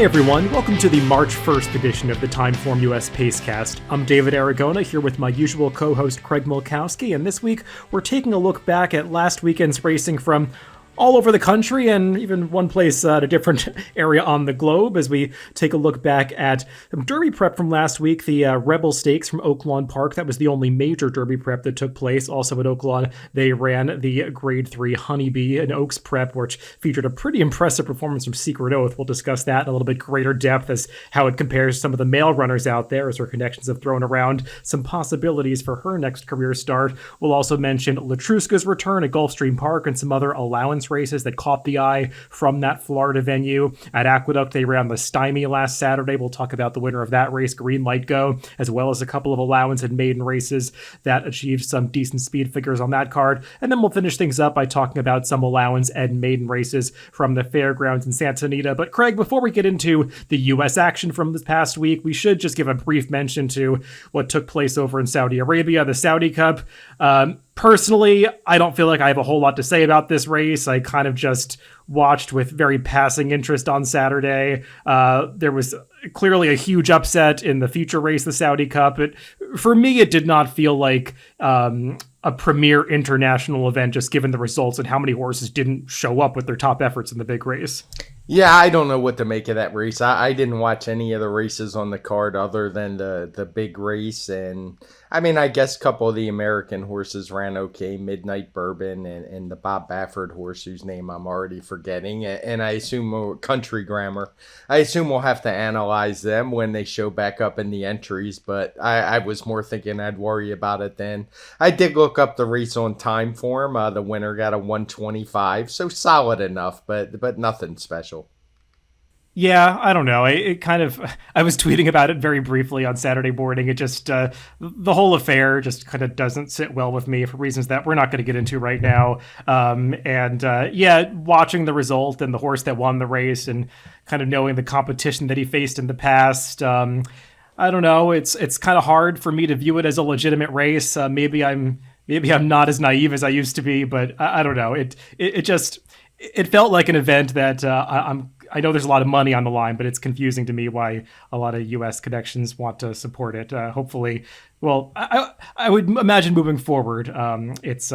Hi everyone, welcome to the March 1st edition of the TimeformUS Pacecast. I'm David Aragona here with my usual co-host Craig Milkowski, and this week we're taking a look back at last weekend's racing from all over the country and even one place at a different area on the globe as we take a look back at some Derby prep from last week, the Rebel Stakes from Oaklawn Park. That was the only major Derby prep that took place. Also at Oaklawn, they ran the Grade 3 Honeybee and Oaks prep, which featured a pretty impressive performance from Secret Oath. We'll discuss that in a little bit greater depth as how it compares to some of the male runners out there, as her connections have thrown around some possibilities for her next career start. We'll also mention Latruska's return at Gulfstream Park and some other allowance races that caught the eye from that Florida venue. At Aqueduct, they ran the Stymie last Saturday. We'll talk about the winner of that race, Green Light Go, as well as a couple of allowance and maiden races that achieved some decent speed figures on that card. And then we'll finish things up by talking about some allowance and maiden races from the Fairgrounds in Santa Anita. But Craig, before we get into the U.S. action from this past week, we should just give a brief mention to what took place over in Saudi Arabia, the Saudi Cup. Personally, I don't feel like I have a whole lot to say about this race. I kind of just watched with very passing interest on Saturday. There was clearly a huge upset in the feature race, the Saudi Cup. For me, it did not feel like a premier international event, just given the results and how many horses didn't show up with their top efforts in the big race. Yeah, I don't know what to make of that race. I didn't watch any of the races on the card other than the big race. And I mean, I guess a couple of the American horses ran okay. Midnight Bourbon and the Bob Baffert horse, whose name I'm already forgetting. And I assume Country Grammar. I assume we'll have to analyze them when they show back up in the entries. But I was more thinking I'd worry about it then. I did look up the race on Timeform. The winner got a 125. So solid enough, but nothing special. Yeah, I don't know. I was tweeting about it very briefly on Saturday morning. It just, the whole affair just kind of doesn't sit well with me for reasons that we're not going to get into right now. Watching the result and the horse that won the race and kind of knowing the competition that he faced in the past, I don't know. It's kind of hard for me to view it as a legitimate race. Maybe I'm not as naive as I used to be, but I don't know. It felt like an event that I know there's a lot of money on the line, but it's confusing to me why a lot of U.S. connections want to support it. Hopefully, well, I would imagine moving forward, it's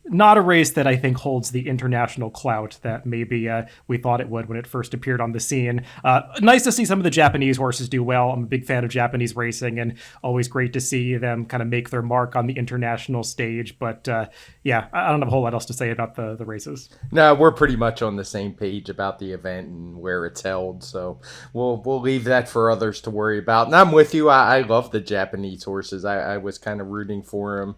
not a race that I think holds the international clout that maybe we thought it would when it first appeared on the scene. Nice to see some of the Japanese horses do well. I'm a big fan of Japanese racing and always great to see them kind of make their mark on the international stage. But I don't have a whole lot else to say about the races. No, we're pretty much on the same page about the event and where it's held. So we'll leave that for others to worry about. And I'm with you. I love the Japanese horses. I was kind of rooting for them.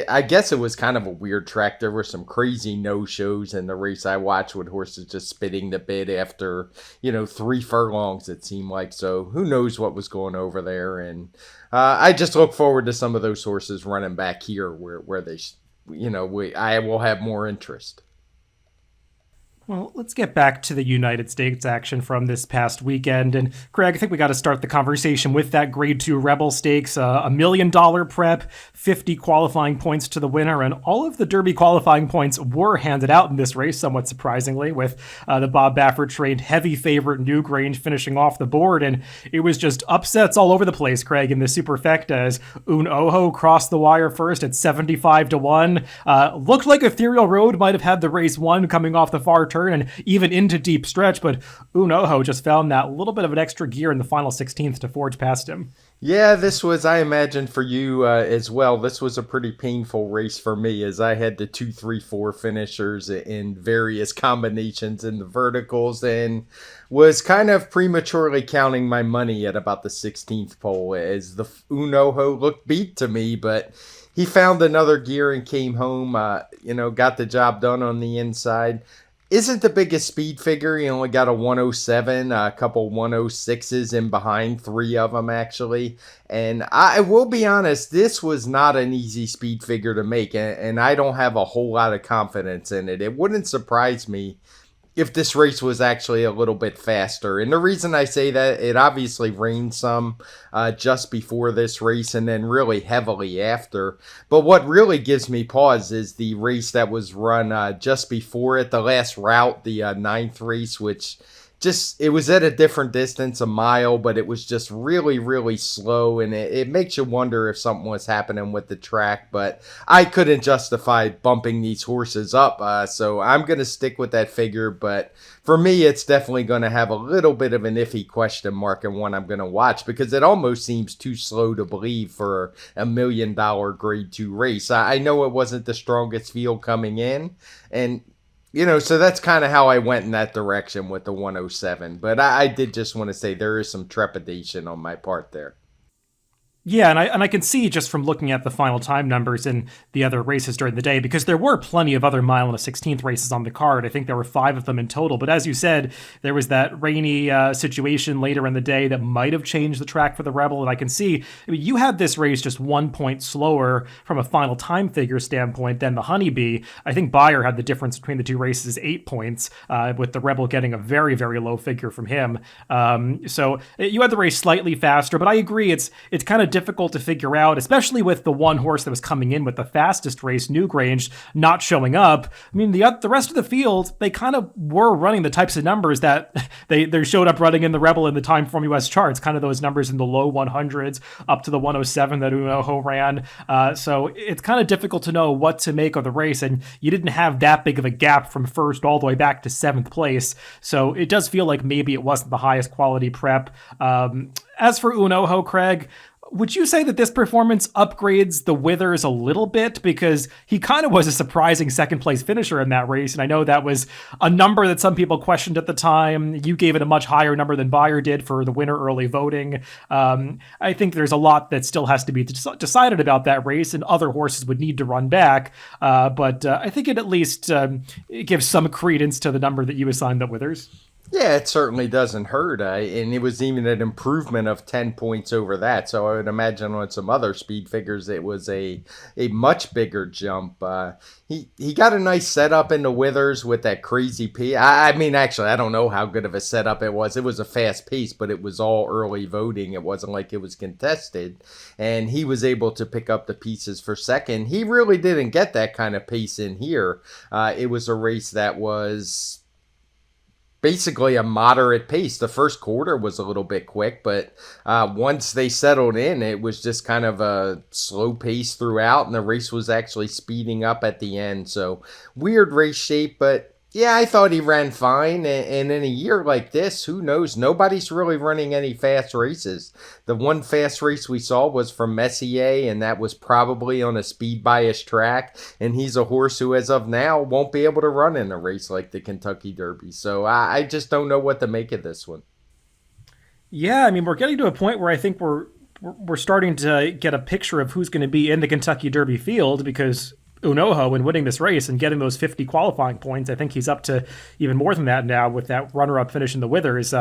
I guess it was kind of a weird track. There were some crazy no-shows in the race I watched with horses just spitting the bit after, 3 furlongs, it seemed like. So who knows what was going over there. And I just look forward to some of those horses running back here where they, I will have more interest. Well, let's get back to the United States action from this past weekend. And Greg, I think we got to start the conversation with that Grade 2 Rebel Stakes, $1 million prep, 50 qualifying points to the winner. And all of the Derby qualifying points were handed out in this race, somewhat surprisingly, with the Bob Baffert trained heavy favorite Newgrange finishing off the board. And it was just upsets all over the place, Craig, in the Superfecta as Un Ojo crossed the wire first at 75-1. Looked like Ethereal Road might have had the race won coming off the far turn and even into deep stretch, but Un Ojo just found that little bit of an extra gear in the final 16th to forge past him. Yeah, this was, I imagine for you as well, this was a pretty painful race for me as I had the 2, 3, 4 finishers in various combinations in the verticals and was kind of prematurely counting my money at about the 16th pole as the Un Ojo looked beat to me, but he found another gear and came home, got the job done on the inside. Isn't the biggest speed figure. He only got a 107, a couple 106s in behind, 3 of them actually. And I will be honest, this was not an easy speed figure to make, and I don't have a whole lot of confidence in it. It wouldn't surprise me if this race was actually a little bit faster. And the reason I say that, it obviously rained some just before this race and then really heavily after. But what really gives me pause is the race that was run just before it, the last route, the 9th race, which it was at a different distance, a mile, but it was just really, really slow. And it makes you wonder if something was happening with the track. But I couldn't justify bumping these horses up. So I'm going to stick with that figure. But for me, it's definitely going to have a little bit of an iffy question mark and one I'm going to watch because it almost seems too slow to believe for $1 million grade 2 race. I know it wasn't the strongest field coming in. And so that's kind of how I went in that direction with the 107. But I did just want to say there is some trepidation on my part there. Yeah, and I can see just from looking at the final time numbers in the other races during the day, because there were plenty of other mile and a 16th races on the card. I think there were 5 of them in total. But as you said, there was that rainy situation later in the day that might have changed the track for the Rebel. And I can see, you had this race just 1 point slower from a final time figure standpoint than the Honeybee. I think Beyer had the difference between the two races 8 points, with the Rebel getting a very, very low figure from him. So you had the race slightly faster, but I agree it's kind of difficult to figure out, especially with the one horse that was coming in with the fastest race, Newgrange, not showing up. I mean, the rest of the field, they kind of were running the types of numbers that they showed up running in the Rebel in the TimeformUS charts, kind of those numbers in the low 100s up to the 107 that Unoho ran. So it's kind of difficult to know what to make of the race, and you didn't have that big of a gap from first all the way back to 7th place. So it does feel like maybe it wasn't the highest quality prep. As for Unoho, Craig, would you say that this performance upgrades the Withers a little bit? Because he kind of was a surprising second place finisher in that race. And I know that was a number that some people questioned at the time. You gave it a much higher number than Beyer did for the winner early voting. I think there's a lot that still has to be decided about that race, and other horses would need to run back. But I think it at least it gives some credence to the number that you assigned the Withers. Yeah, it certainly doesn't hurt. And it was even an improvement of 10 points over that. So I would imagine on some other speed figures, it was a much bigger jump. He got a nice setup in the Withers with that crazy pace. I mean, actually, I don't know how good of a setup it was. It was a fast pace, but it was all early voting. It wasn't like it was contested. And he was able to pick up the pieces for second. He really didn't get that kind of pace in here. It was a race that was basically a moderate pace. The first quarter was a little bit quick, but once they settled in, it was just kind of a slow pace throughout, and the race was actually speeding up at the end. So weird race shape, but yeah, I thought he ran fine. And in a year like this, who knows? Nobody's really running any fast races. The one fast race we saw was from Messier, and that was probably on a speed bias track. And he's a horse who, as of now, won't be able to run in a race like the Kentucky Derby. So I just don't know what to make of this one. Yeah, I mean, we're getting to a point where I think we're starting to get a picture of who's going to be in the Kentucky Derby field, because Unoho, in winning this race and getting those 50 qualifying points, I think he's up to even more than that now with that runner-up finish in the Withers.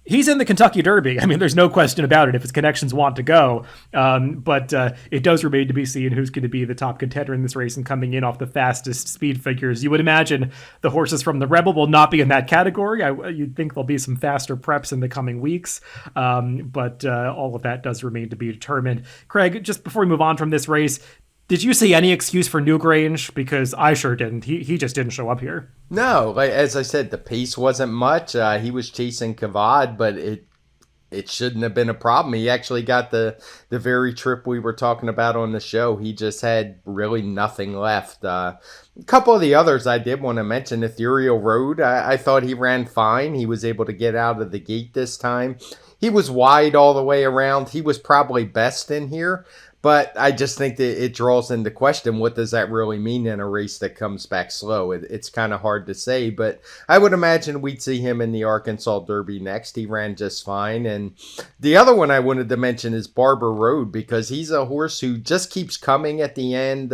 He's in the Kentucky Derby. I mean, there's no question about it if his connections want to go. But it does remain to be seen who's going to be the top contender in this race and coming in off the fastest speed figures. You would imagine the horses from the Rebel will not be in that category. You'd think there'll be some faster preps in the coming weeks. But all of that does remain to be determined. Craig, just before we move on from this race, did you see any excuse for Newgrange? Because I sure didn't. He just didn't show up here. No, like, as I said, the pace wasn't much. He was chasing Kavad, but it shouldn't have been a problem. He actually got the very trip we were talking about on the show. He just had really nothing left. A couple of the others I did want to mention. Ethereal Road, I thought he ran fine. He was able to get out of the gate this time. He was wide all the way around. He was probably best in here. But I just think that it draws into question, what does that really mean in a race that comes back slow? It's kind of hard to say, but I would imagine we'd see him in the Arkansas Derby next. He ran just fine. And the other one I wanted to mention is Barber Road, because he's a horse who just keeps coming at the end.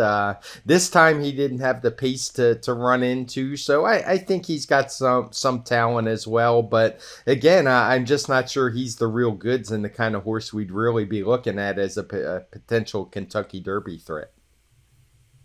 This time he didn't have the pace to run into, so I think he's got some talent as well. But again, I'm just not sure he's the real goods and the kind of horse we'd really be looking at as a potential Kentucky Derby threat.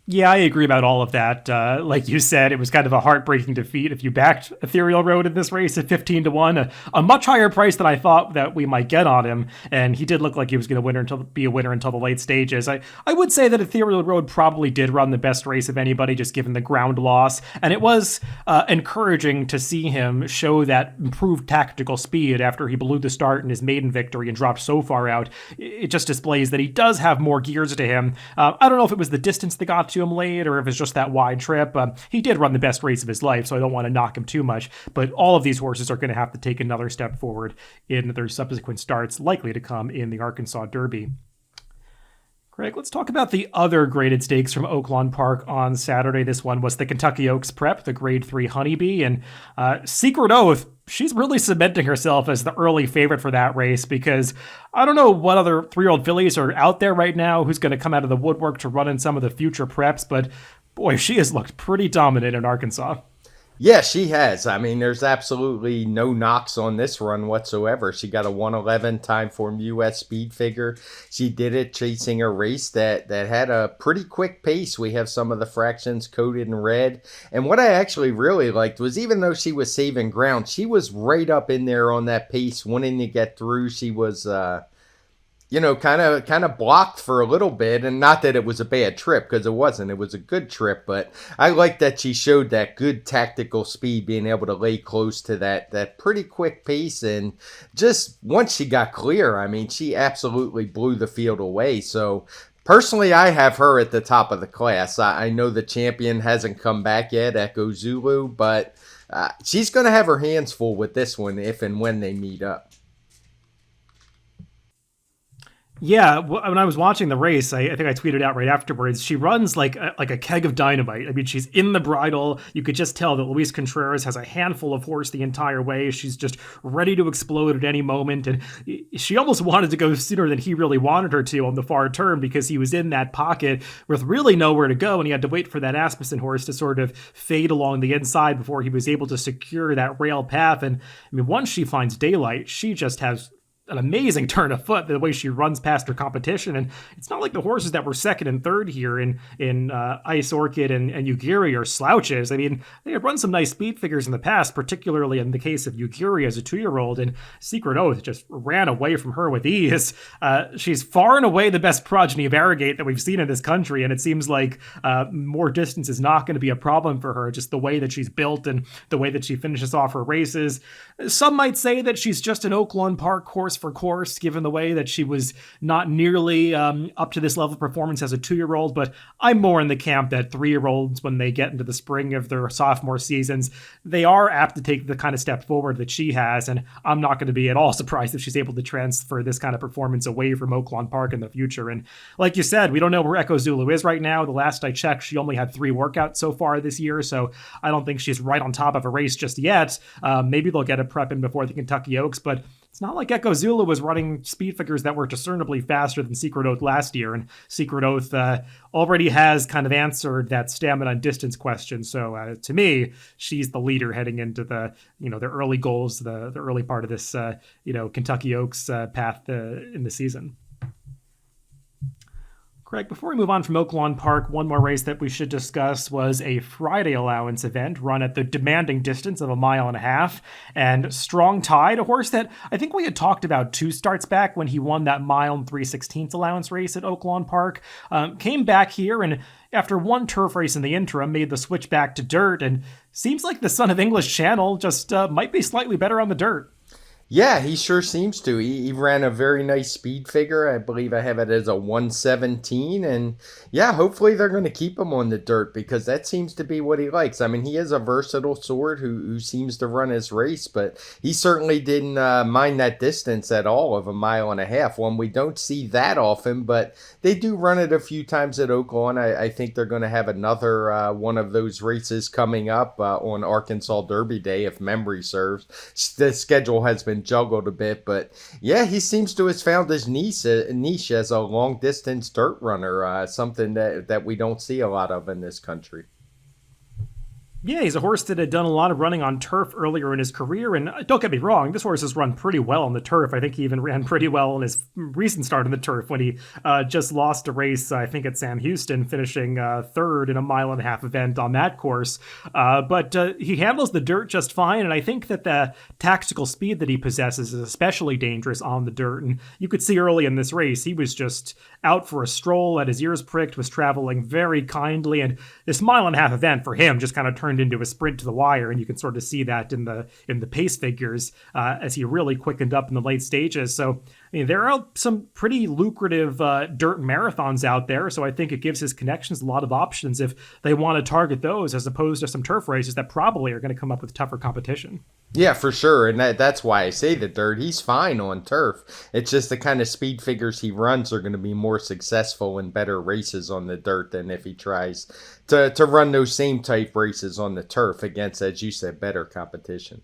Yeah, I agree about all of that. Like you said, it was kind of a heartbreaking defeat if you backed Ethereal Road in this race at 15-1, a much higher price than I thought that we might get on him. And he did look like he was going to be a winner until the late stages. I would say that Ethereal Road probably did run the best race of anybody, just given the ground loss. And it was encouraging to see him show that improved tactical speed after he blew the start in his maiden victory and dropped so far out. It just displays that he does have more gears to him. I don't know if it was the distance that got to him late or if it's just that wide trip. He did run the best race of his life, so I don't want to knock him too much. But all of these horses are going to have to take another step forward in their subsequent starts, likely to come in the Arkansas Derby. Craig, let's talk about the other graded stakes from Oaklawn Park on Saturday. This one was the Kentucky Oaks Prep, the Grade 3 Honeybee, and Secret Oath. She's really cementing herself as the early favorite for that race because I don't know what other 3-year-old fillies are out there right now who's going to come out of the woodwork to run in some of the future preps, but boy, she has looked pretty dominant in Arkansas. Yeah, she has. I mean, there's absolutely no knocks on this run whatsoever. She got a 111 TimeformUS speed figure. She did it chasing a race that had a pretty quick pace. We have some of the fractions coded in red. And what I actually really liked was even though she was saving ground, she was right up in there on that pace, wanting to get through. She was kind of blocked for a little bit, and not that it was a bad trip because it wasn't. It was a good trip, but I like that she showed that good tactical speed, being able to lay close to that pretty quick pace, and just once she got clear, I mean, she absolutely blew the field away. So personally, I have her at the top of the class. I know the champion hasn't come back yet, Echo Zulu, but she's going to have her hands full with this one if and when they meet up. Yeah, when I was watching the race, I think I tweeted out right afterwards, she runs like a keg of dynamite. I mean, she's in the bridle. You could just tell that Luis Contreras has a handful of horse the entire way. She's just ready to explode at any moment. And she almost wanted to go sooner than he really wanted her to on the far turn because he was in that pocket with really nowhere to go. And he had to wait for that Asmussen horse to sort of fade along the inside before he was able to secure that rail path. And I mean, once she finds daylight, she just has an amazing turn of foot, the way she runs past her competition. And it's not like the horses that were second and third here in Ice Orchid and Ugiri are slouches. I mean, they have run some nice speed figures in the past, particularly in the case of Ugiri as a 2-year-old, and Secret Oath just ran away from her with ease. She's far and away the best progeny of Arrogate that we've seen in this country, and it seems like more distance is not going to be a problem for her, just the way that she's built and the way that she finishes off her races. Some might say that she's just an Oaklawn Park horse for course, given the way that she was not nearly up to this level of performance as a 2-year-old, but I'm more in the camp that 3-year-olds, when they get into the spring of their sophomore seasons, they are apt to take the kind of step forward that she has, and I'm not going to be at all surprised if she's able to transfer this kind of performance away from Oaklawn Park in the future. And like you said, we don't know where Echo Zulu is right now. The last I checked, she only had 3 workouts so far this year, so I don't think she's right on top of a race just yet. Maybe they'll get a prep in before the Kentucky Oaks, but it's not like Echo Zulu was running speed figures that were discernibly faster than Secret Oath last year, and Secret Oath already has kind of answered that stamina and distance question. So to me, she's the leader heading into the early goals, the early part of this Kentucky Oaks path in the season. Craig, before we move on from Oaklawn Park, one more race that we should discuss was a Friday allowance event run at the demanding distance of 1.5 miles. And Strong Tide, a horse that I think we had talked about 2 starts back when he won that 1 3/16 allowance race at Oaklawn Park, came back here and after one turf race in the interim made the switch back to dirt, and seems like the son of English Channel just might be slightly better on the dirt. Yeah, he sure seems to. He ran a very nice speed figure. I believe I have it as a 117. And yeah, hopefully they're going to keep him on the dirt because that seems to be what he likes. I mean, he is a versatile sort who seems to run his race, but he certainly didn't mind that distance at all of 1.5 miles. One we don't see that often, but they do run it a few times at Oaklawn. I think they're going to have another one of those races coming up on Arkansas Derby Day, if memory serves. The schedule has been juggled a bit, but yeah, he seems to have found his niche as a long distance dirt runner, something that we don't see a lot of in this country. Yeah, he's a horse that had done a lot of running on turf earlier in his career, and don't get me wrong, this horse has run pretty well on the turf. I think he even ran pretty well in his recent start on the turf when he just lost a race, I think at Sam Houston, finishing third in a mile-and-a-half event on that course. But he handles the dirt just fine, and I think that the tactical speed that he possesses is especially dangerous on the dirt. And you could see early in this race, he was just out for a stroll, had his ears pricked, was traveling very kindly, and this mile-and-a-half event for him just kind of turned into a sprint to the wire, and you can sort of see that in the pace figures as he really quickened up in the late stages. So I mean, there are some pretty lucrative dirt marathons out there, so I think it gives his connections a lot of options if they want to target those, as opposed to some turf races that probably are going to come up with tougher competition. Yeah, for sure, and that's why I say the dirt. He's fine on turf. It's just the kind of speed figures he runs are going to be more successful in better races on the dirt than if he tries to run those same type races on the turf against, as you said, better competition.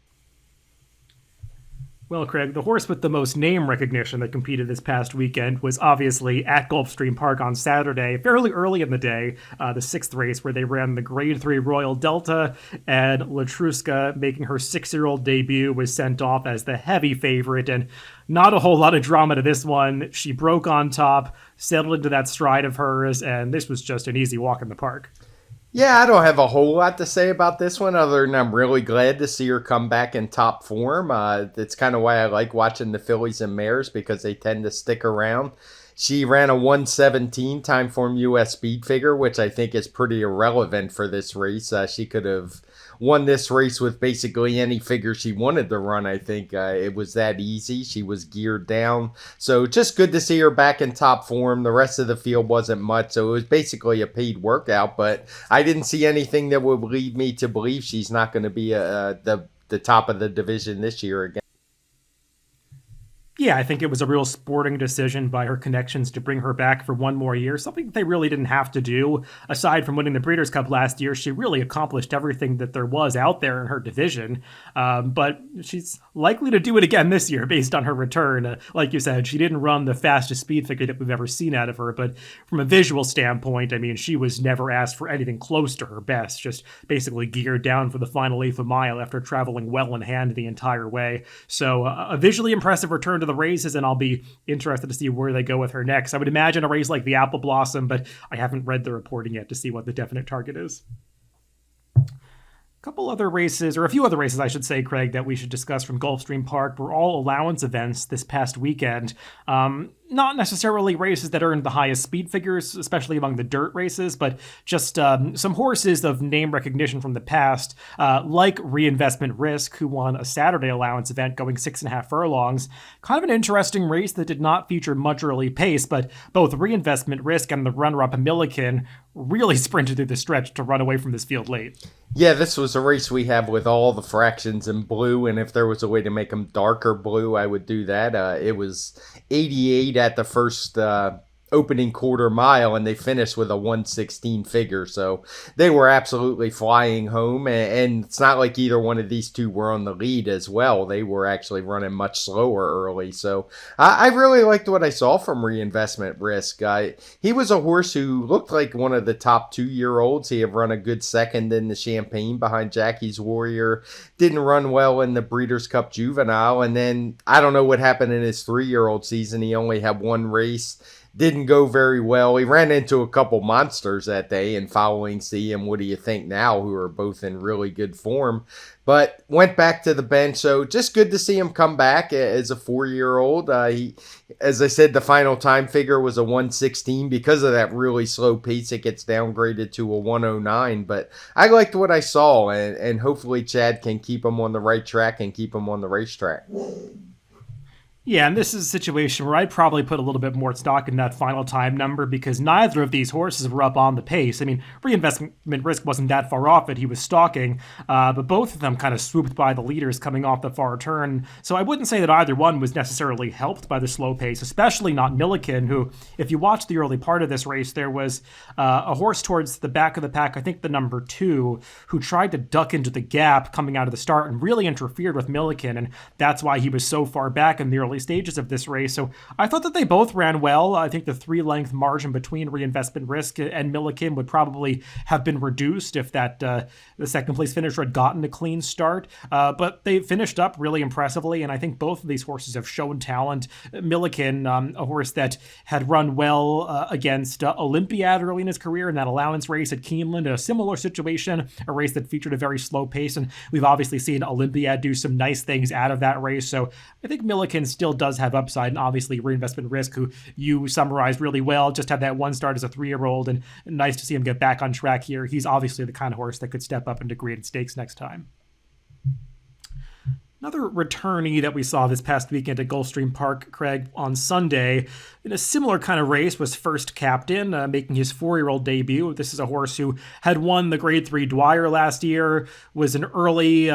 Well, Craig, the horse with the most name recognition that competed this past weekend was obviously at Gulfstream Park on Saturday, fairly early in the day, the sixth race where they ran the Grade 3 Royal Delta, and Latruska, making her 6-year-old debut, was sent off as the heavy favorite, and not a whole lot of drama to this one. She broke on top, settled into that stride of hers, and this was just an easy walk in the park. Yeah, I don't have a whole lot to say about this one other than I'm really glad to see her come back in top form. That's kind of why I like watching the fillies and mares, because they tend to stick around. She ran a 117 TimeformUS speed figure, which I think is pretty irrelevant for this race. She could have won this race with basically any figure she wanted to run. I think it was that easy. She was geared down. So just good to see her back in top form. The rest of the field wasn't much, so it was basically a paid workout, but I didn't see anything that would lead me to believe she's not going to be the top of the division this year again. Yeah, I think it was a real sporting decision by her connections to bring her back for one more year, something that they really didn't have to do. Aside from winning the Breeders' Cup last year, she really accomplished everything that there was out there in her division. But she's likely to do it again this year based on her return. Like you said, she didn't run the fastest speed figure that we've ever seen out of her, but from a visual standpoint, I mean, she was never asked for anything close to her best, just basically geared down for the final eighth of a mile after traveling well in hand the entire way. So a visually impressive return to the races, and I'll be interested to see where they go with her next. I would imagine a race like the Apple Blossom, but I haven't read the reporting yet to see what the definite target is. Couple other races, or a few other races, I should say, Craig, that we should discuss from Gulfstream Park were all allowance events this past weekend. Not necessarily races that earned the highest speed figures, especially among the dirt races, but just some horses of name recognition from the past, like Reinvestment Risk, who won a Saturday allowance event going 6.5 furlongs. Kind of an interesting race that did not feature much early pace, but both Reinvestment Risk and the runner-up Milliken really sprinted through the stretch to run away from this field late. Yeah, this was a race we have with all the fractions in blue, and if there was a way to make them darker blue, I would do that. It was 88 at the first opening quarter mile, and they finished with a 116 figure, so they were absolutely flying home, and it's not like either one of these two were on the lead as well. They were actually running much slower early, so I really liked what I saw from Reinvestment Risk. He was a horse who looked like one of the top 2-year-olds. He had run a good second in the Champagne behind Jackie's Warrior, didn't run well in the Breeders' Cup Juvenile, and then I don't know what happened in his 3-year-old season. He only had one race, didn't go very well. He ran into a couple monsters that day in Following Sea and What Do You Think Now, who are both in really good form, but went back to the bench. So just good to see him come back as a 4-year-old. As I said, the final time figure was a 116. Because of that really slow pace, it gets downgraded to a 109. But I liked what I saw, and hopefully Chad can keep him on the right track and keep him on the racetrack. Yeah, and this is a situation where I'd probably put a little bit more stock in that final time number, because neither of these horses were up on the pace. I mean, Reinvestment Risk wasn't that far off it. He was stalking, but both of them kind of swooped by the leaders coming off the far turn. So I wouldn't say that either one was necessarily helped by the slow pace, especially not Milliken, who, if you watch the early part of this race, there was a horse towards the back of the pack, I think the number 2, who tried to duck into the gap coming out of the start and really interfered with Milliken, and that's why he was so far back in the early early stages of this race. So I thought that they both ran well. I think the 3-length margin between Reinvestment Risk and Milliken would probably have been reduced if that the second place finisher had gotten a clean start. But they finished up really impressively, and I think both of these horses have shown talent. Milliken, a horse that had run well against Olympiad early in his career in that allowance race at Keeneland, a similar situation, a race that featured a very slow pace, and we've obviously seen Olympiad do some nice things out of that race. So I think Milliken still does have upside, and obviously Reinvestment Risk, who you summarized really well, just had that one start as a 3-year-old, and nice to see him get back on track here. He's obviously the kind of horse that could step up into graded stakes next time. Another returnee that we saw this past weekend at Gulfstream Park, Craig, on Sunday, in a similar kind of race, was First Captain, making his 4-year-old debut. This is a horse who had won the Grade 3 Dwyer last year, was an early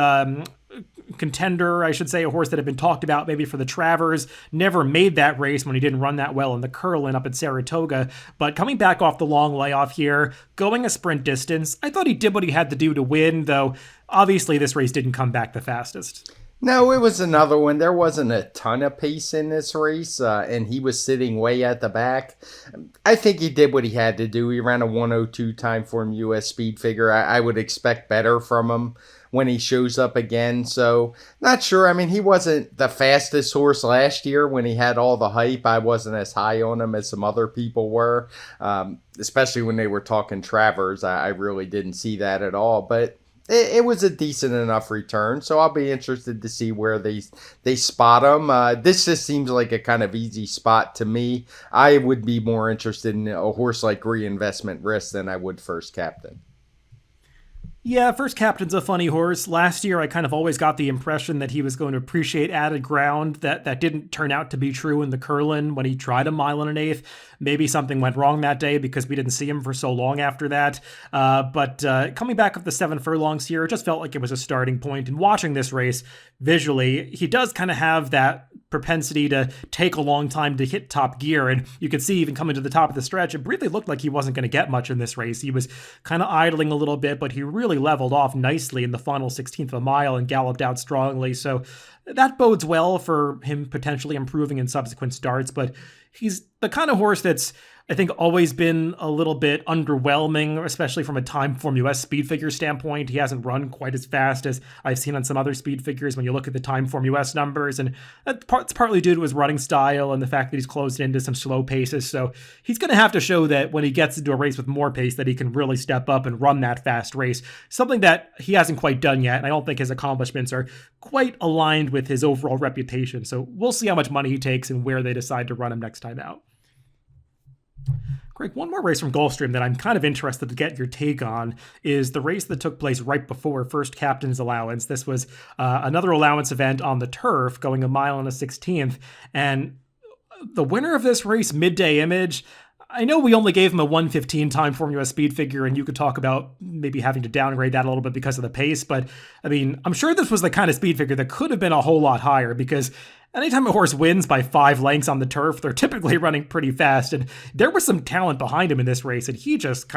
contender, I should say, a horse that had been talked about maybe for the Travers, never made that race when he didn't run that well in the Curlin up at Saratoga, but coming back off the long layoff here, going a sprint distance, I thought he did what he had to do to win, though obviously this race didn't come back the fastest. No, it was another one. There wasn't a ton of pace in this race, and he was sitting way at the back. I think he did what he had to do. He ran a 102 TimeformUS speed figure. I would expect better from him when he shows up again. So, not sure. I mean, he wasn't the fastest horse last year when he had all the hype. I wasn't as high on him as some other people were, especially when they were talking Travers. I really didn't see that at all, but it was a decent enough return, so I'll be interested to see where they spot him. This just seems like a kind of easy spot to me. I would be more interested in a horse like Reinvestment Risk than I would First Captain. Yeah, First Captain's a funny horse. Last year, I kind of always got the impression that he was going to appreciate added ground. That didn't turn out to be true in the Curlin when he tried a 1.125 miles. Maybe something went wrong that day because we didn't see him for so long after that. But coming back up the 7 furlongs here, it just felt like it was a starting point. And watching this race visually, he does kind of have that propensity to take a long time to hit top gear. And you could see even coming to the top of the stretch, it really looked like he wasn't going to get much in this race. He was kind of idling a little bit, but he really leveled off nicely in the final 16th of a mile and galloped out strongly. So that bodes well for him potentially improving in subsequent starts, but he's the kind of horse that's, I think, always been a little bit underwhelming, especially from a TimeformUS speed figure standpoint. He hasn't run quite as fast as I've seen on some other speed figures when you look at the TimeformUS numbers, and it's partly due to his running style and the fact that he's closed into some slow paces. So he's going to have to show that when he gets into a race with more pace that he can really step up and run that fast race, something that he hasn't quite done yet, and I don't think his accomplishments are quite aligned with his overall reputation. So we'll see how much money he takes and where they decide to run him next time out. Greg, one more race from Gulfstream that I'm kind of interested to get your take on is the race that took place right before First Captain's allowance. This was another allowance event on the turf, going 1.16 miles. And the winner of this race, Midday Image, I know we only gave him a 1:15 TimeformUS speed figure, and you could talk about maybe having to downgrade that a little bit because of the pace. But I mean, I'm sure this was the kind of speed figure that could have been a whole lot higher, because anytime a horse wins by 5 lengths on the turf, they're typically running pretty fast. And there was some talent behind him in this race, and he just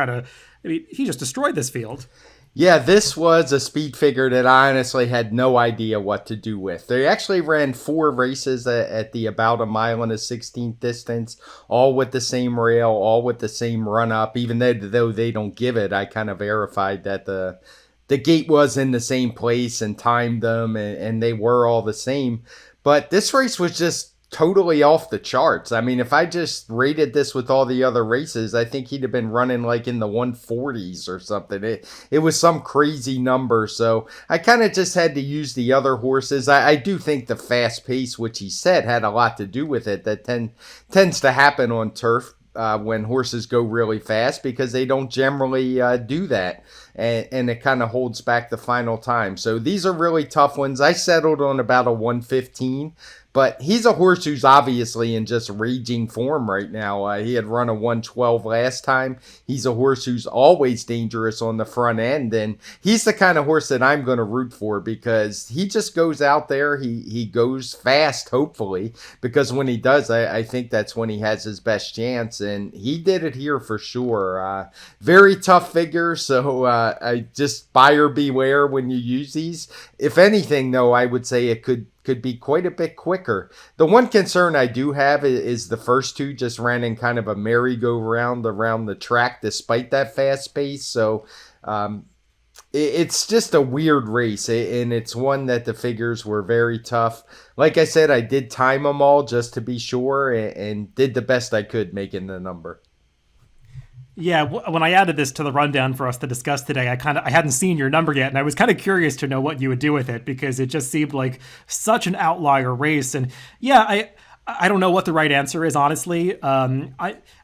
he just destroyed this field. Yeah, this was a speed figure that I honestly had no idea what to do with. They actually ran 4 races at the about 1.16 miles distance, all with the same rail, all with the same run up. Even though they don't give it, I kind of verified that the gate was in the same place and timed them, and they were all the same. But this race was just totally off the charts. I mean, if I just rated this with all the other races, I think he'd have been running like in the 140s or something. It was some crazy number. So I kind of just had to use the other horses. I do think the fast pace, which he said had a lot to do with it. That tends to happen on turf when horses go really fast, because they don't generally do that. And it kind of holds back the final time. So these are really tough ones. I settled on about a 1:15. But he's a horse who's obviously in just raging form right now. He had run a 1:12 last time. He's a horse who's always dangerous on the front end. And he's the kind of horse that I'm going to root for, because he just goes out there. He goes fast, hopefully, because when he does, I think that's when he has his best chance. And he did it here for sure. Very tough figure. So I just buyer beware when you use these. If anything, though, I would say it could be quite a bit quicker. The one concern I do have is the first two just ran in kind of a merry-go-round around the track despite that fast pace. So it's just a weird race, and it's one that the figures were very tough. Like I said, I did time them all just to be sure and did the best I could making the number. Yeah, when I added this to the rundown for us to discuss today, I hadn't seen your number yet, and I was kind of curious to know what you would do with it because it just seemed like such an outlier race. And yeah, I don't know what the right answer is, honestly.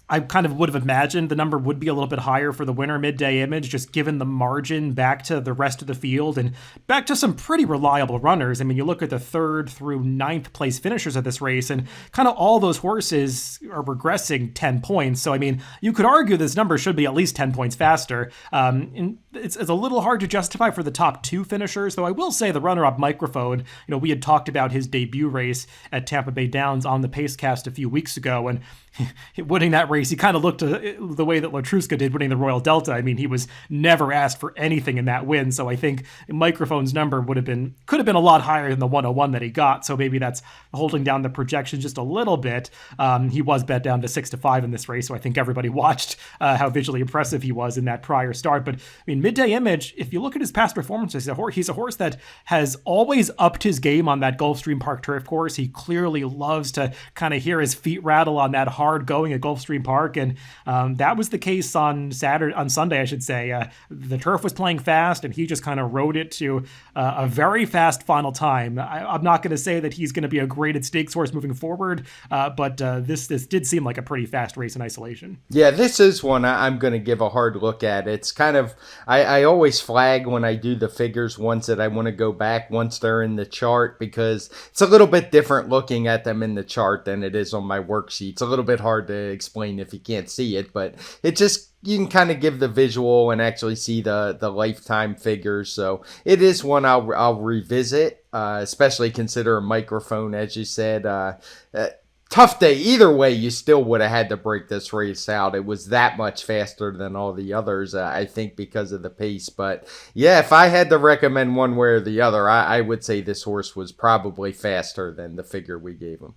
I kind of would have imagined the number would be a little bit higher for the winner midday image, just given the margin back to the rest of the field and back to some pretty reliable runners. I mean, you look at the 3rd through 9th place finishers of this race, and kind of all those horses are regressing 10 points. So, I mean, you could argue this number should be at least 10 points faster. And it's a little hard to justify for the top 2 finishers, though I will say the runner-up Microphone, we had talked about his debut race at Tampa Bay Downs on the Pacecast a few weeks ago, and winning that race, he kind of looked the way that Latruska did winning the Royal Delta. I mean, he was never asked for anything in that win, so I think Microphone's number could have been a lot higher than the 101 that he got, so maybe that's holding down the projection just a little bit. He was bet down to 6-5 in this race, so I think everybody watched how visually impressive he was in that prior start. But I mean, midday image, if you look at his past performances, he's a horse that has always upped his game on that Gulfstream Park turf course. He clearly loves to kind of hear his feet rattle on that hard going at Gulfstream Park, and that was the case on Sunday, I should say. The turf was playing fast, and he just kind of rode it to a very fast final time. I'm not going to say that he's going to be a graded stakes horse moving forward, but this did seem like a pretty fast race in isolation. Yeah, this is one I'm going to give a hard look at. It's kind of, I always flag when I do the figures ones that I want to go back once they're in the chart, because it's a little bit different looking at them in the chart than it is on my worksheet. It's a little bit hard to explain if you can't see it, but it just, you can kind of give the visual and actually see the lifetime figures. So it is one I'll revisit, especially consider a Microphone, as you said. Tough day. Either way, you still would have had to break this race out. It was that much faster than all the others, I think, because of the pace. But yeah, if I had to recommend one way or the other, I would say this horse was probably faster than the figure we gave him.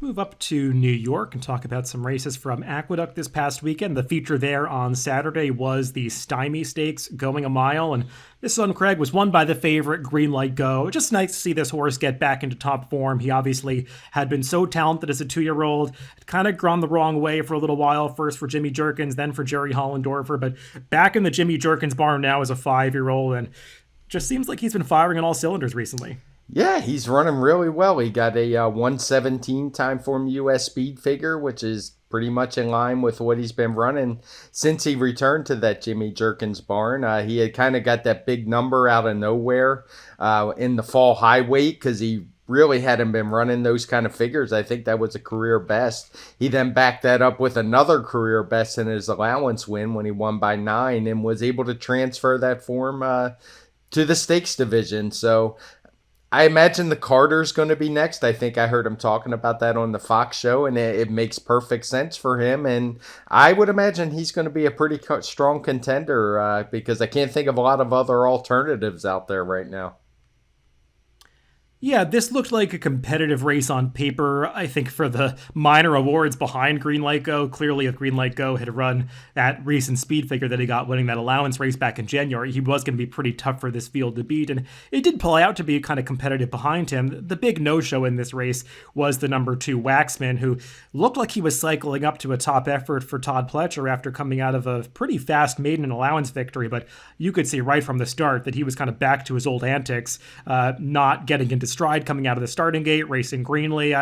Move up to New York and talk about some races from Aqueduct this past weekend. The feature there on Saturday was the Stymie Stakes going a mile, and this one, Craig, was won by the favorite Green Light Go. Just nice to see this horse get back into top form. He obviously had been so talented as a 2-year-old, kind of gone the wrong way for a little while, first for Jimmy Jerkins, then for Jerry Hollendorfer, but back in the Jimmy Jerkins barn now as a 5-year-old, and just seems like he's been firing on all cylinders recently. Yeah, he's running really well. He got a 117 TimeformUS speed figure, which is pretty much in line with what he's been running since he returned to that Jimmy Jerkins barn. He had kind of got that big number out of nowhere in the fall high weight because he really hadn't been running those kind of figures. I think that was a career best. He then backed that up with another career best in his allowance win when he won by 9 and was able to transfer that form to the stakes division. So I imagine the Carter's going to be next. I think I heard him talking about that on the Fox show, and it makes perfect sense for him. And I would imagine he's going to be a pretty strong contender because I can't think of a lot of other alternatives out there right now. Yeah, this looked like a competitive race on paper, I think, for the minor awards behind Green Light Go. Clearly, if Green Light Go had run that recent speed figure that he got winning that allowance race back in January, he was going to be pretty tough for this field to beat, and it did play out to be kind of competitive behind him. The big no-show in this race was the number 2 Waxman, who looked like he was cycling up to a top effort for Todd Pletcher after coming out of a pretty fast maiden and allowance victory, but you could see right from the start that he was kind of back to his old antics, not getting into stride coming out of the starting gate, racing greenly.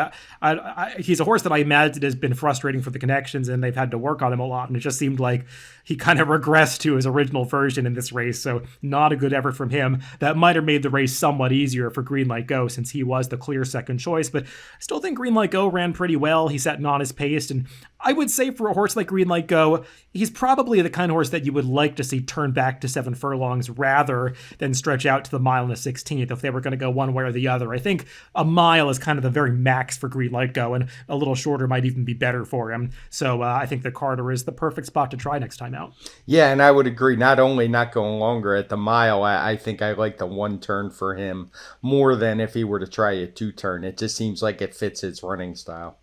He's a horse that I imagine has been frustrating for the connections, and they've had to work on him a lot, and it just seemed like he kind of regressed to his original version in this race, so not a good effort from him. That might have made the race somewhat easier for Green Light Go since he was the clear second choice, but I still think Green Light Go ran pretty well. He set an honest pace, and I would say for a horse like Green Light Go, he's probably the kind of horse that you would like to see turn back to 7 furlongs rather than stretch out to the mile and the 16th if they were going to go one way or the other. weather. I think a mile is kind of the very max for green light go, and a little shorter might even be better for him. So I think the Carter is the perfect spot to try next time out. Yeah, and I would agree. Not only not going longer at the mile, I think I like the one turn for him more than if he were to try a two turn. It just seems like it fits his running style.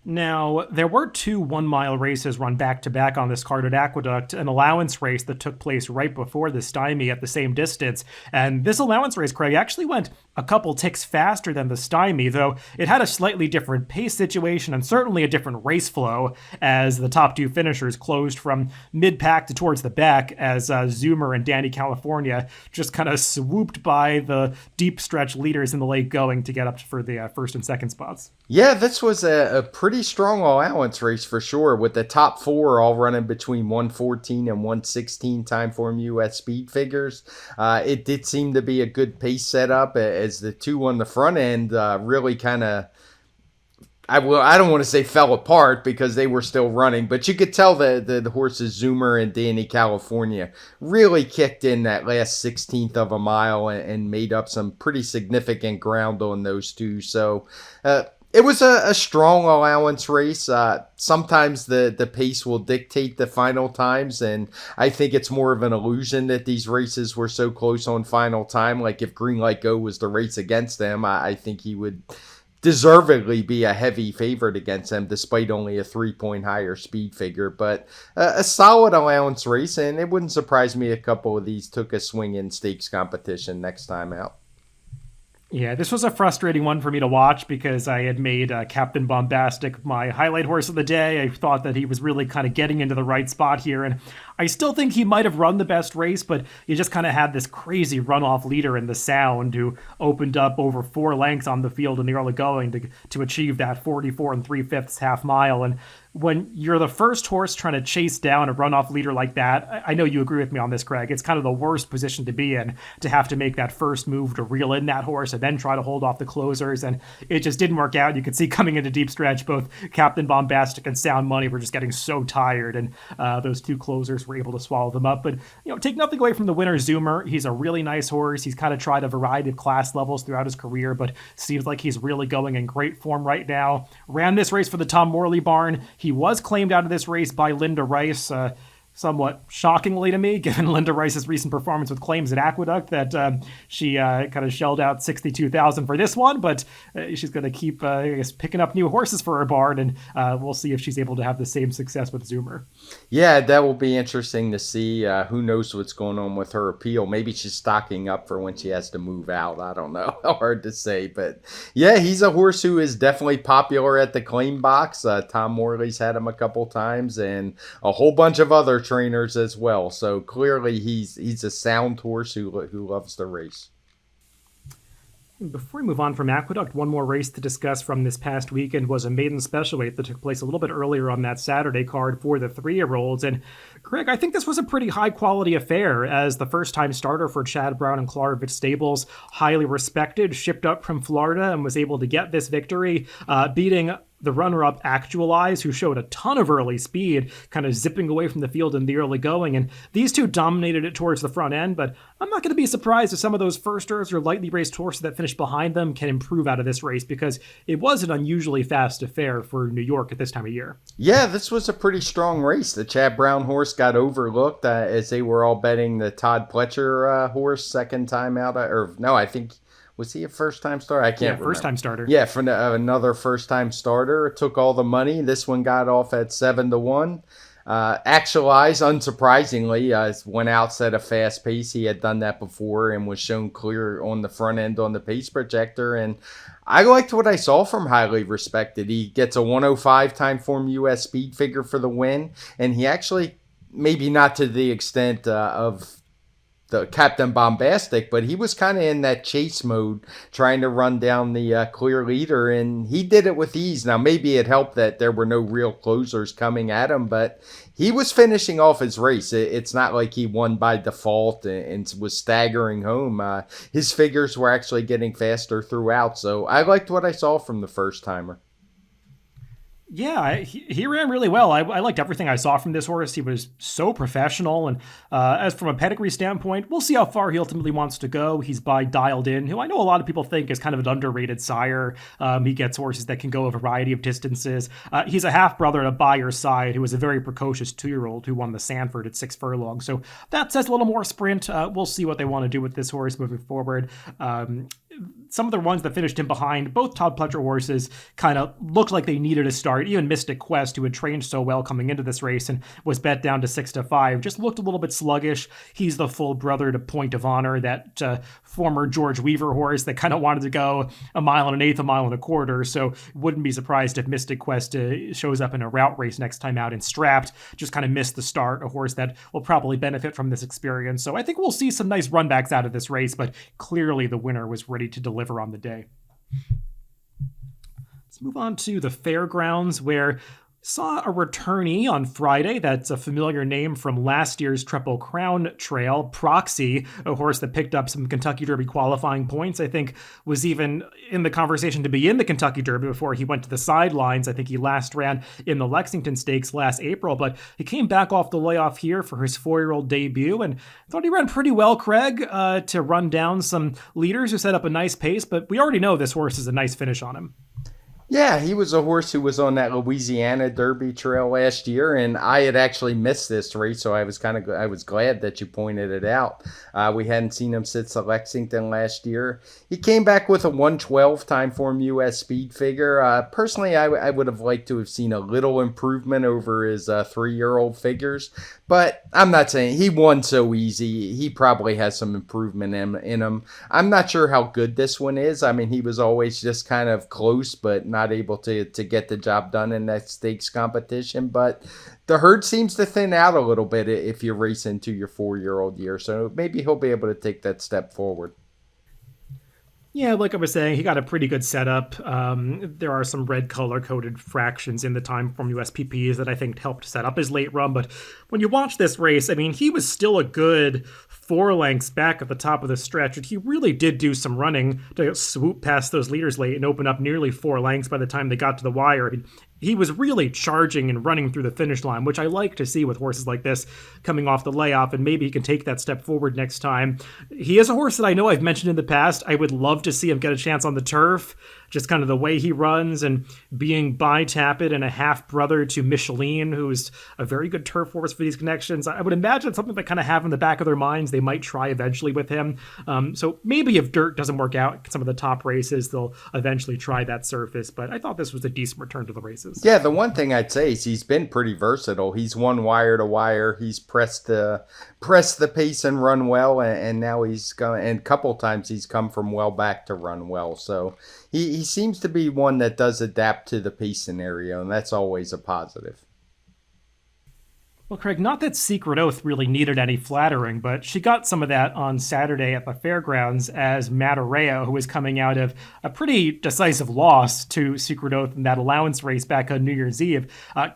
Now, there were 2 1-mile races run back-to-back on this card at Aqueduct, an allowance race that took place right before the Stymie at the same distance. And this allowance race, Craig, actually went a couple ticks faster than the Stymie, though it had a slightly different pace situation and certainly a different race flow, as the top 2 finishers closed from mid-pack to towards the back, as Zoomer and Danny California just kind of swooped by the deep stretch leaders in the late going to get up for the first and second spots. Yeah, this was a pretty strong allowance race for sure, with the top 4 all running between 114 and 116 Timeform US speed figures. It did seem to be a good pace setup, as the 2 on the front end really kind of, I don't want to say fell apart because they were still running, but you could tell the horses Zoomer and Danny California really kicked in that last 16th of a mile and made up some pretty significant ground on those 2. So it was a strong allowance race. Sometimes the pace will dictate the final times, and I think it's more of an illusion that these races were so close on final time. Like if Green Light Go was the race against them, I think he would deservedly be a heavy favorite against them, despite only a 3-point higher speed figure. But a solid allowance race, and it wouldn't surprise me a couple of these took a swing in stakes competition next time out. Yeah, this was a frustrating one for me to watch because I had made Captain Bombastic my highlight horse of the day. I thought that he was really kind of getting into the right spot here, and I still think he might have run the best race, but you just kind of had this crazy runoff leader in the Sound who opened up over 4 lengths on the field in the early going to achieve that 44 3/5 half mile. And when you're the first horse trying to chase down a runoff leader like that, I know you agree with me on this, Craig. It's kind of the worst position to be in, to have to make that first move to reel in that horse and then try to hold off the closers. And it just didn't work out. You could see coming into deep stretch, both Captain Bombastic and Sound Money were just getting so tired, and those 2 closers were able to swallow them up. But, take nothing away from the winner, Zoomer. He's a really nice horse. He's kind of tried a variety of class levels throughout his career, but seems like he's really going in great form right now. Ran this race for the Tom Morley barn. He was claimed out of this race by Linda Rice, somewhat shockingly to me, given Linda Rice's recent performance with claims at Aqueduct, that she kind of shelled out $62,000 for this one, but she's going to keep picking up new horses for her barn, and we'll see if she's able to have the same success with Zoomer. Yeah, that will be interesting to see. Who knows what's going on with her appeal? Maybe she's stocking up for when she has to move out. I don't know. Hard to say, but yeah, he's a horse who is definitely popular at the claim box. Tom Morley's had him a couple times, and a whole bunch of other trainers as well. So clearly he's a sound horse who loves the race. Before we move on from Aqueduct, one more race to discuss from this past weekend was a maiden special weight that took place a little bit earlier on that Saturday card for the 3-year-olds. And Craig, I think this was a pretty high-quality affair, as the first-time starter for Chad Brown and Klarovich Stables, highly respected, shipped up from Florida and was able to get this victory, beating the runner-up Actualize, who showed a ton of early speed, kind of zipping away from the field in the early going. And these 2 dominated it towards the front end, but I'm not going to be surprised if some of those firsters or lightly raced horses that finished behind them can improve out of this race, because it was an unusually fast affair for New York at this time of year. Yeah, this was a pretty strong race. The Chad Brown horse got overlooked as they were all betting the Todd Pletcher horse second time out. I think... Was he a first-time starter? I can't remember. First-time starter. Yeah, for another first-time starter. Took all the money. This one got off at 7-1. Actualize, unsurprisingly, went out, set a fast pace. He had done that before and was shown clear on the front end on the pace projector. And I liked what I saw from Highly Respected. He gets a 105 Timeform US speed figure for the win. And he actually, maybe not to the extent of the Captain Bombastic, but he was kind of in that chase mode, trying to run down the clear leader, and he did it with ease. Now, maybe it helped that there were no real closers coming at him, but he was finishing off his race. It's not like he won by default and was staggering home. His figures were actually getting faster throughout, so I liked what I saw from the first-timer. Yeah, he ran really well. I liked everything I saw from this horse. He was so professional. And as from a pedigree standpoint, we'll see how far he ultimately wants to go. He's by Dialed In, who I know a lot of people think is kind of an underrated sire. He gets horses that can go a variety of distances. He's a half brother at a Bayer's side who was a very precocious 2-year-old who won the Sanford at 6 furlongs. So that says a little more sprint. We'll see what they want to do with this horse moving forward. Some of the ones that finished him behind, both Todd Pletcher horses, kind of looked like they needed a start. Even Mystic Quest, who had trained so well coming into this race and was bet down to 6-5, just looked a little bit sluggish. He's the full brother to Point of Honor, that former George Weaver horse that kind of wanted to go 1.125 miles, 1.25 miles. So wouldn't be surprised if Mystic Quest shows up in a route race next time out and strapped. Just kind of missed the start, a horse that will probably benefit from this experience. So I think we'll see some nice runbacks out of this race, but clearly the winner was ready to deliver on the day. Let's move on to the Fairgrounds, where saw a returnee on Friday. That's a familiar name from last year's Triple Crown Trail. Proxy, a horse that picked up some Kentucky Derby qualifying points. I think was even in the conversation to be in the Kentucky Derby before he went to the sidelines. I think he last ran in the Lexington Stakes last April, but he came back off the layoff here for his 4-year-old debut and thought he ran pretty well, Craig, to run down some leaders who set up a nice pace, but we already know this horse is a nice finish on him. Yeah, he was a horse who was on that Louisiana Derby trail last year, and I had actually missed this race, so I was glad that you pointed it out. We hadn't seen him since the Lexington last year. He came back with a 112 TimeformUS speed figure. Personally, I would have liked to have seen a little improvement over his 3-year-old figures, but I'm not saying he won so easy. He probably has some improvement in him. I'm not sure how good this one is. I mean, he was always just kind of close, but not able to get the job done in that stakes competition. But the herd seems to thin out a little bit if you race into your 4-year-old year. So maybe he'll be able to take that step forward. Yeah, like I was saying, he got a pretty good setup. There are some red color-coded fractions in the TimeformUS PPs that I think helped set up his late run. But when you watch this race, I mean, he was still a good 4 lengths back at the top of the stretch. And he really did do some running to swoop past those leaders late and open up nearly 4 lengths by the time they got to the wire. I mean, he was really charging and running through the finish line, which I like to see with horses like this coming off the layoff, and maybe he can take that step forward next time. He is a horse that I know I've mentioned in the past. I would love to see him get a chance on the turf, just kind of the way he runs and being bi-tappet and a half-brother to Micheline, who's a very good turf horse for these connections. I would imagine something they kind of have in the back of their minds they might try eventually with him. So maybe if dirt doesn't work out some of the top races, they'll eventually try that surface, but I thought this was a decent return to the races. Yeah, the one thing I'd say is he's been pretty versatile. He's won wire to wire. He's pressed the pace and run well, and now he's going. And a couple times he's come from well back to run well. So he seems to be one that does adapt to the pace scenario, and that's always a positive. Well, Craig, not that Secret Oath really needed any flattering, but she got some of that on Saturday at the Fairgrounds as Matareo, who was coming out of a pretty decisive loss to Secret Oath in that allowance race back on New Year's Eve,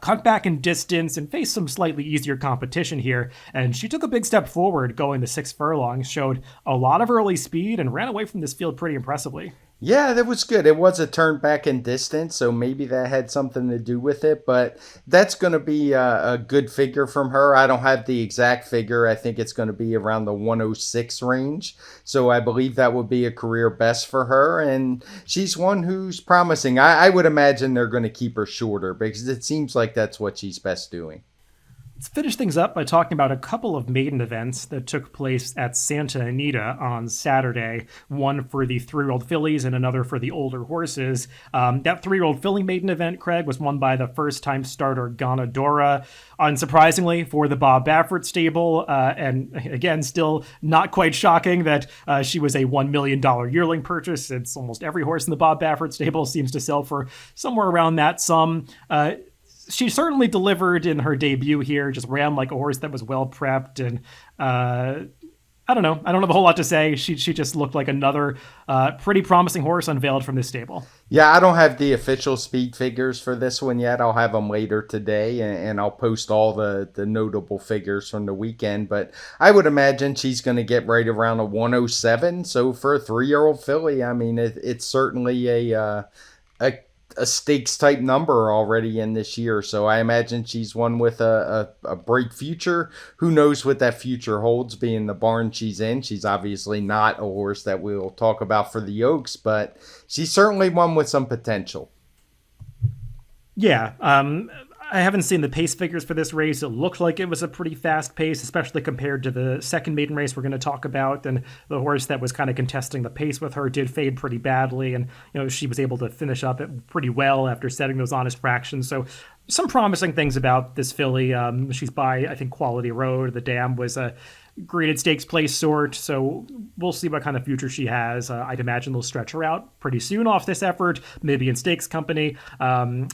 cut back in distance and faced some slightly easier competition here. And she took a big step forward going the 6 furlongs, showed a lot of early speed, and ran away from this field pretty impressively. Yeah, that was good. It was a turn back in distance, so maybe that had something to do with it, but that's going to be a good figure from her. I don't have the exact figure. I think it's going to be around the 106 range, so I believe that would be a career best for her, and she's one who's promising. I would imagine they're going to keep her shorter because it seems like that's what she's best doing. Let's finish things up by talking about a couple of maiden events that took place at Santa Anita on Saturday. One for the 3-year-old fillies and another for the older horses. That 3-year-old filly maiden event, Craig, was won by the first-time starter Ganadora. Unsurprisingly, for the Bob Baffert stable. And again, still not quite shocking that she was a $1 million yearling purchase, since almost every horse in the Bob Baffert stable seems to sell for somewhere around that sum. She certainly delivered in her debut here, just ran like a horse that was well prepped. And I don't know. I don't have a whole lot to say. She just looked like another pretty promising horse unveiled from this stable. Yeah, I don't have the official speed figures for this one yet. I'll have them later today, and I'll post all the notable figures from the weekend. But I would imagine she's going to get right around a 107. So for a 3-year-old filly, I mean, it's certainly a a stakes type number already in this year. So I imagine she's one with a bright future. Who knows what that future holds, being the barn she's in. She's obviously not a horse that we'll talk about for the Oaks, but she's certainly one with some potential. Yeah, I haven't seen the pace figures for this race. It looked like it was a pretty fast pace, especially compared to the second maiden race we're going to talk about. And the horse that was kind of contesting the pace with her did fade pretty badly. And, she was able to finish up it pretty well after setting those honest fractions. So some promising things about this filly. She's by, I think, Quality Road. The dam was a graded stakes place sort, so we'll see what kind of future she has. I'd imagine they'll stretch her out pretty soon off this effort, maybe in stakes company, and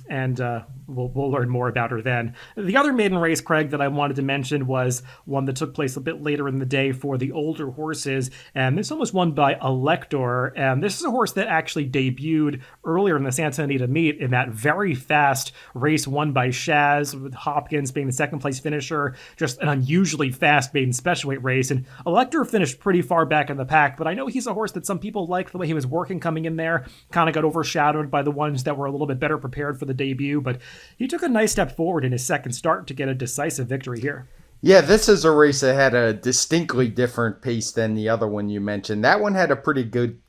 we'll learn more about her then. The other maiden race, Craig, that I wanted to mention was one that took place a bit later in the day for the older horses, and this one was won by Elector, and this is a horse that actually debuted earlier in the Santa Anita meet in that very fast race won by Shaz, with Hopkins being the second place finisher, just an unusually fast maiden special weight race. And Elector finished pretty far back in the pack, but I know he's a horse that some people liked the way he was working coming in there. Kind of got overshadowed by the ones that were a little bit better prepared for the debut, but he took a nice step forward in his second start to get a decisive victory here. Yeah, this is a race that had a distinctly different pace than the other one you mentioned. That one had a pretty good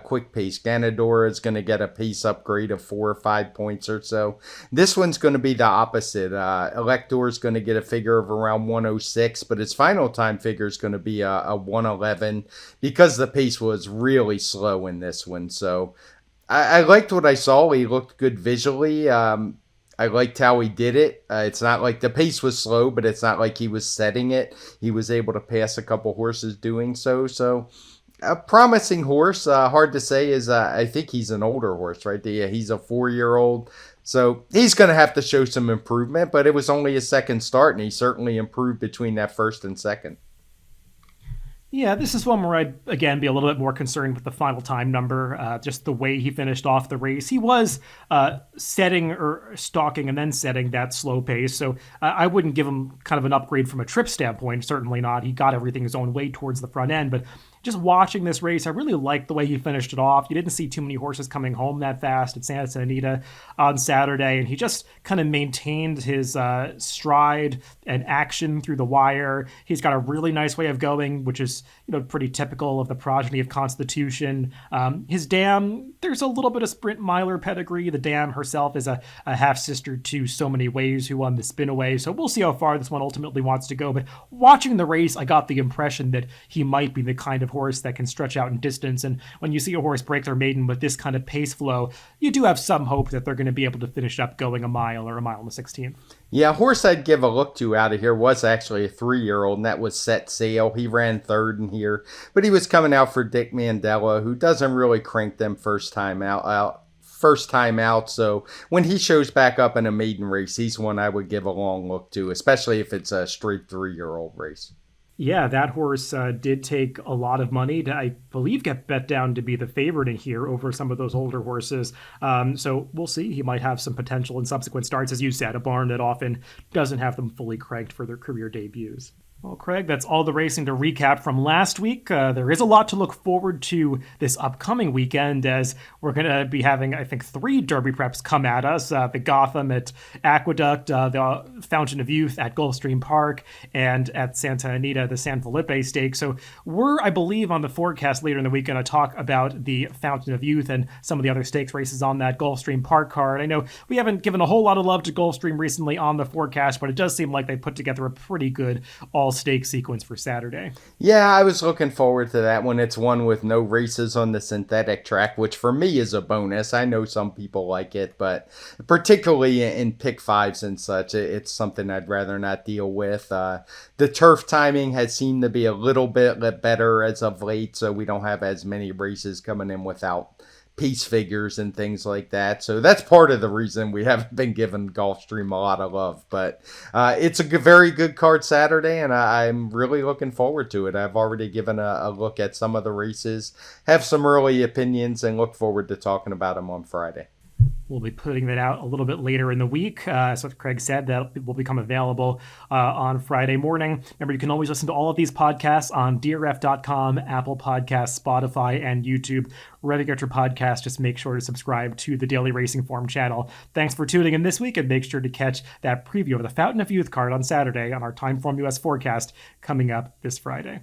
quick pace. Ganadora is going to get a pace upgrade of 4 or 5 points or so. This one's going to be the opposite. Elector is going to get a figure of around 106, but his final time figure is going to be a 111 because the pace was really slow in this one. So I liked what I saw. He looked good visually. I liked how he did it. It's not like the pace was slow, but it's not like he was setting it. He was able to pass a couple horses doing so. So a promising horse. Hard to say is I think he's an older horse, right? He's a 4-year-old. So he's going to have to show some improvement, but it was only his second start, and he certainly improved between that first and second. Yeah, this is one where I'd, again, be a little bit more concerned with the final time number, just the way he finished off the race. He was setting or stalking and then setting that slow pace, so I wouldn't give him kind of an upgrade from a trip standpoint, certainly not. He got everything his own way towards the front end, but just watching this race, I really liked the way he finished it off. You didn't see too many horses coming home that fast at Santa Anita on Saturday, and he just kind of maintained his stride and action through the wire. He's got a really nice way of going, which is pretty typical of the progeny of Constitution. His dam, there's a little bit of sprint miler pedigree. The dam herself is a half-sister to So Many Ways, who won the Spinaway, so we'll see how far this one ultimately wants to go. But watching the race, I got the impression that he might be the kind of horse that can stretch out in distance, and when you see a horse break their maiden with this kind of pace flow, you do have some hope that they're going to be able to finish up going a mile or a mile and 16th. Yeah, a horse I'd give a look to out of here was actually a 3-year-old, and that was Set Sail. He ran third in here, but he was coming out for Dick Mandela, who doesn't really crank them first time out. So when he shows back up in a maiden race, he's one I would give a long look to, especially if it's a straight 3-year-old race. Yeah, that horse did take a lot of money to, I believe, get bet down to be the favorite in here over some of those older horses. So we'll see. He might have some potential in subsequent starts. As you said, a barn that often doesn't have them fully cranked for their career debuts. Well, Craig, that's all the racing to recap from last week. There is a lot to look forward to this upcoming weekend, as we're going to be having, I think, 3 Derby preps come at us. The Gotham at Aqueduct, the Fountain of Youth at Gulfstream Park, and at Santa Anita, the San Felipe Stakes. So we're, I believe, on the forecast later in the week going to talk about the Fountain of Youth and some of the other stakes races on that Gulfstream Park card. I know we haven't given a whole lot of love to Gulfstream recently on the forecast, but it does seem like they put together a pretty good all-stake sequence for Saturday. Yeah, I was looking forward to that one. It's one with no races on the synthetic track, which for me is a bonus. I know some people like it, but particularly in pick fives and such, it's something I'd rather not deal with. The turf timing has seemed to be a little bit better as of late, so we don't have as many races coming in without piece figures and things like that. So that's part of the reason we haven't been giving Gulfstream a lot of love. But it's a very good card Saturday, and I'm really looking forward to it. I've already given a look at some of the races, have some early opinions, and look forward to talking about them on Friday. We'll be putting that out a little bit later in the week. As what Craig said, that will become available on Friday morning. Remember, you can always listen to all of these podcasts on DRF.com, Apple Podcasts, Spotify, and YouTube. Wherever you get your podcast, just make sure to subscribe to the Daily Racing Form channel. Thanks for tuning in this week, and make sure to catch that preview of the Fountain of Youth card on Saturday on our TimeformUS forecast coming up this Friday.